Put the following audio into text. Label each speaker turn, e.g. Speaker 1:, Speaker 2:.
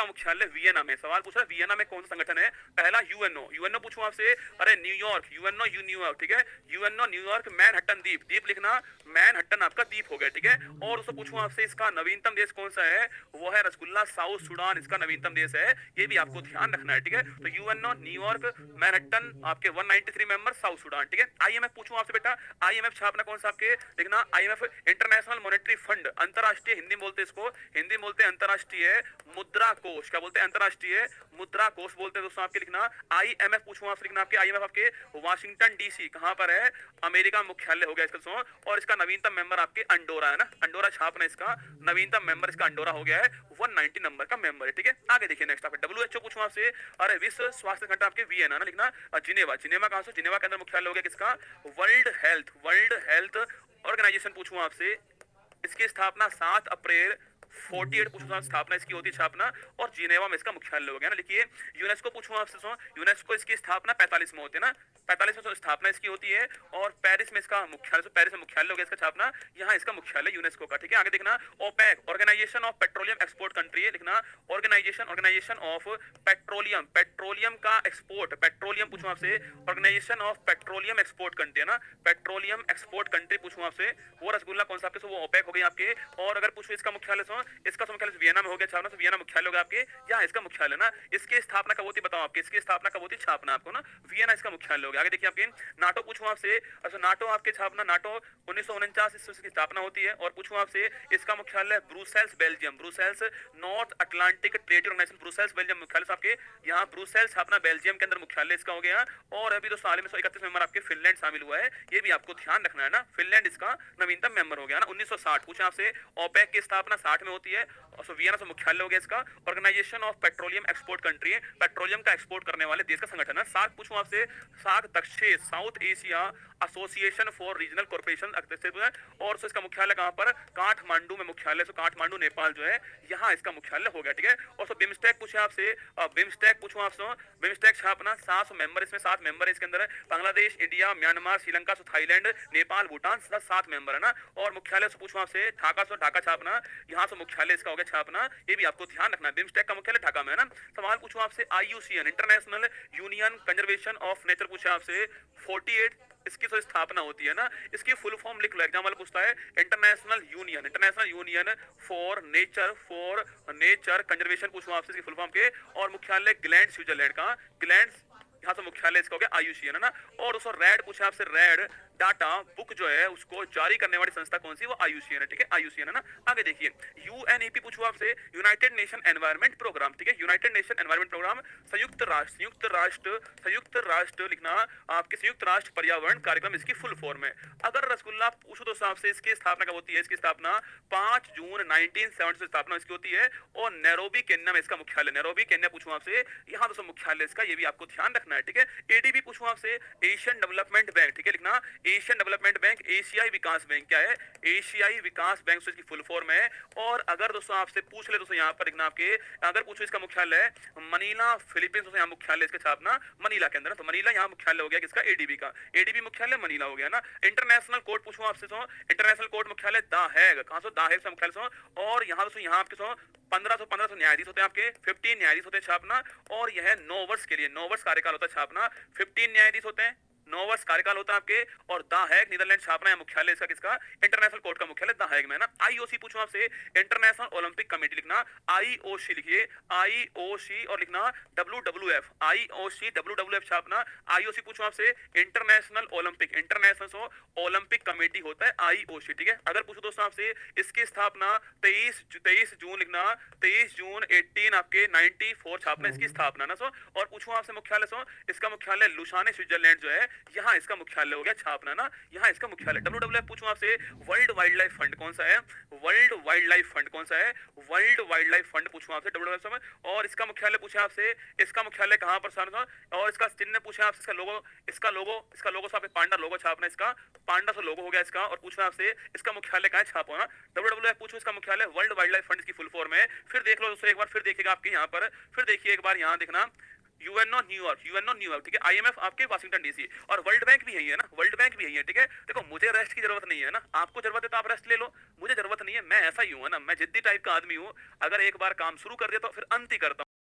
Speaker 1: इसका मुख्यालय वियना में। सवाल पूछ रहा है वियना में कौन सा संगठन है? पहला यूएनओ, यूएनओ पूछूं आपसे, अरे न्यूयॉर्क, यूएनओ न्यूयॉर्क, ठीक है, यूएनओ न्यूयॉर्क, मैनहट्टन द्वीप, द्वीप लिखना, मैनहट्टन आपका द्वीप हो गया, ठीक है। और उसको पूछूं आपसे इसका नवीनतम देश कौन सा है? वो है रसगुल्ला, साउथ सूडान इसका नवीनतम देश है, ये भी आपको ध्यान रखना है, ठीक है। तो यूएनओ न्यूयॉर्क, मैनहट्टन आपके 193 मेंबर, साउथ सूडान, ठीक है। आईएमएफ पूछूं आपसे बेटा, आईएमएफ छापना कौन सा आपके, लिखना आईएमएफ इंटरनेशनल मॉनेटरी फंड, अंतरराष्ट्रीय, हिंदी में बोलते हैं इसको, हिंदी में बोलते हैं अंतरराष्ट्रीय मुद्रा कोष, क्या बोलते हैं? अंतरराष्ट्रीय मुद्रा कोष बोलते हैं दोस्तों आपके, लिखना आईएमएफ पूछूं आपसे, लिखना आपके आईएमएफ आपके वाशिंगटन डीसी, कहां पर है? अमेरिका मुख्यालय हो गया इसका दोस्तों। और इसका नवीनतम मेंबर आपके अंडोरा है ना, अंडोरा छापना इसका नवीनतम मेंबर इसका अंडोरा हो गया है, 190 नंबर का मेंबर है, ठीक है। आगे देखिए नेक्स्ट आपके डब्ल्यूएचओ पूछूं आपसे, अरे विश्व स्वास्थ्य संगठन आपके वियना ना, लिखना जिनेवा, जिनेवा कहां से? जिनेवा के अंदर मुख्यालय हो गया किसका? वर्ल्ड हेल्थ ऑर्गेनाइजेशन पूछूं आपसे, इसकी स्थापना 7 अप्रैल 48 पूछूं, स्थापना इसकी होती है छापना, और जिनेवा में इसका मुख्यालय हो गया ना। लिखिए यूनेस्को पूछूं आपसे, यूनेस्को इसकी स्थापना 45 में होती है ना, 45 में स्थापना इसकी होती है, और पेरिस में इसका मुख्यालय, पेरिस में मुख्यालय हो गया इसका छापना, यहाँ इसका मुख्यालय यूनेस्को का, ठीक है। आगे देखना OPEC, organisation of petroleum export country है, लिखना ऑर्गेनाइजेशन ऑफ पेट्रोलियम, पेट्रोलियम का एक्सपोर्ट, पेट्रोलियम पूछूं आपसे, organisation of petroleum export country है ना, पेट्रोलियम एक्सपोर्ट कंट्री पूछूं आपसे, वो रसगुल्ला कौन सा आपके? वो ओपेक हो गई आपके। और अगर पूछो इसका मुख्यालय, इसका मुख्यालय वियना में हो गया छापना, तो वियना मुख्यालय होगा आपके, यहाँ इसका मुख्यालय ना। इसकी स्थापना कब होती बताओ आपके, इसकी स्थापना कब होती छापना आपको ना, वियना इसका मुख्यालय होगा। आगे देखिए आपके नाटो पूछूं आपसे, अच्छा नाटो आपके छापना, नाटो 1949 ईस्वी की स्थापना होती है, और पूछूं आपसे इसका मुख्यालय Brussels Belgium, Brussels North Atlantic trade organisation, Brussels Belgium मुख्यालय आपके, यहाँ ब्रुसेल्स छापना बेल्जियम के अंदर मुख्यालय इसका हो गया। और अभी तो साल में 131 मेंबर आपके फिनलैंड शामिल हुआ है, ये भी आपको ध्यान रखना है ना, फिनलैंड इसका नवीनतम मेंबर हो गया ना। 1960 पूछे आपसे, ओपेक की स्थापना 60 में होती है, और वियना से मुख्यालय हो गया इसका, organisation of petroleum export country है, पेट्रोलियम का एक्सपोर्ट करने वाले देश का संगठन है। सार्क पूछूं आपसे, सार्क दक्षिण south Asia association for regional corporation, और इसका मुख्यालय कहां पर? काठमांडू में मुख्यालय, काठमांडू नेपाल जो है, यहाँ इसका मुख्यालय हो गया, ठीक है। और बिम्स्टेक पूछे आपसे, बिम्स्टेक पूछूं आपसे, बिम्स्टेक छापना 700 मेंबर, इसमें 7 मेंबर है इसके अंदर, Bangladesh, India, Myanmar, Sri Lanka, Thailand, Nepal, Bhutan, 7 member है ना। और मुख्यालय से पूछूं आपसे, ढाका से, ढाका छापना, यहाँ से मुख्यालय इसका हो गया छापना, ये भी आपको ध्यान रखना है, बिम्स्टेक का मुख्यालय ढाका में है ना। सवाल पूछूं आपसे, IUCN international union conservation of nature पूछे आपसे, 48 इसकी तो स्थापना होती है ना, इसकी फुल फॉर्म लिख लो, एग्जाम वाला पूछता है, international union for nature conservation पूछूं आपसे इसकी फुल फॉर्म के, और मुख्यालय ग्लैंड, स्विट्जरलैंड का, ग्लैंड, यहाँ से मुख्यालय इसका हो गया आईयूसीएन है ना। और उसको रेड पूछा आपसे, रेड डाटा बुक जो है उसको जारी करने वाली संस्था कौन सी? वो आईयूसीएन है, ठीक है, आईयूसीएन है ना। आगे देखिए यूएनईपी पूछूं आपसे, यूनाइटेड नेशन एनवायरनमेंट प्रोग्राम, ठीक है, यूनाइटेड नेशन एनवायरनमेंट प्रोग्राम, संयुक्त राष्ट्र लिखना आपके, संयुक्त राष्ट्र पर्यावरण कार्यक्रम इसकी फुल फॉर्म है। अगर रसगुल्ला पूछो तो साहब से इसकी स्थापना कब होती है? इसकी स्थापना 5 जून 1970 से स्थापना इसकी होती है, और नैरोबी केन्या में इसका मुख्यालय, नैरोबी केन्या पूछूं आपसे, यहाँ दोस्तों मुख्यालय इसका, ये भी आपको ध्यान रखना है, ठीक है। एडीबी पूछूं आपसे, एशियन डेवलपमेंट बैंक, ठीक है, लिखना एशियन डेवलपमेंट बैंक, एशियाई विकास बैंक, क्या है? एशियाई विकास बैंक, इसकी फुल फॉर्म है। और अगर दोस्तों आपसे पूछ ले दोस्तों, यहाँ पर लिखना आपके, अगर पूछो इसका मुख्यालय मनीला, फिलीपींस, यहाँ मुख्यालय इसके छापना मनीला के अंदर, तो मनीला यहाँ मुख्यालय हो गया किसका? एडीबी का, एडीबी मुख्यालय मनीला हो गया ना। इंटरनेशनल कोर्ट पूछूं आपसे, इंटरनेशनल कोर्ट मुख्यालय द हैग, कहां से? द हैग से मुख्यालय, और यहाँ दोस्तों यहाँ आपके 1500 न्यायाधीश होते हैं आपके, 15 न्यायाधीश होते हैं छापना, और यह 9 वर्ष के लिए, 9 वर्ष कार्यकाल होता है छापना, 15 न्यायाधीश होते हैं, 9 वर्ष कार्यकाल होता है आपके। और द हैग नीदरलैंड छापना है मुख्यालय इसका किसका? इंटरनेशनल कोर्ट का मुख्यालय द हैग में ना। आईओसी पूछूं आपसे, इंटरनेशनल ओलंपिक कमेटी, लिखना आईओसी, लिखिए आईओसी, और लिखना डब्ल्यूडब्ल्यूएफ, आईओसी डब्ल्यूडब्ल्यूएफ छापना। आईओसी पूछूं आपसे, इंटरनेशनल ओलंपिक कमेटी होता है आईओसी, ठीक है। अगर पूछो दोस्तों आपसे, इसकी स्थापना 23 जून, लिखना 23 जून 18 आपके 94 छापना इसकी स्थापना ना। और पूछूं आपसे मुख्यालय, इसका मुख्यालय लुसाने, स्विट्जरलैंड जो है, यहाँ इसका मुख्यालय हो गया छापना ना, यहाँ इसका मुख्यालय। डब्ल्यूडब्ल्यूएफ पूछूं आपसे, वर्ल्ड वाइल्ड लाइफ फंड कौन सा है? वर्ल्ड वाइल्ड लाइफ फंड कौन सा है? वर्ल्ड वाइल्ड लाइफ फंड पूछूं आपसे डब्ल्यूडब्ल्यूएफ में। और इसका मुख्यालय पूछे आपसे, इसका मुख्यालय कहां पर? और इसका चिन्ह पूछे आपसे, इसका लोगो से पांडा लोगो छापना, इसका पांडा से लोगो हो गया इसका। और पूछना आपसे, इसका मुख्यालय कहां है? छापो ना डब्ल्यूडब्ल्यूएफ पूछो, इसका मुख्यालय वर्ल्ड वाइल्ड लाइफ फंड की फुल फॉर्म है। फिर देख लो दोस्तों, एक बार फिर देखिएगा आपके यहाँ पर, फिर देखिए एक बार यहाँ देखना, यूएनओ न्यूयॉर्क, ठीक है, आईएमएफ आपके वाशिंगटन डीसी, और वर्ल्ड बैंक भी यही है ना, वर्ल्ड बैंक भी यही है, ठीक है। देखो मुझे रेस्ट की जरूरत नहीं है ना, आपको जरूरत है तो आप रेस्ट ले लो, मुझे जरूरत नहीं है, मैं ऐसा ही हूँ, है ना, मैं जिद्दी टाइप का आदमी हूँ। अगर एक बार काम शुरू कर दिया तो फिर अंत ही करता हूँ।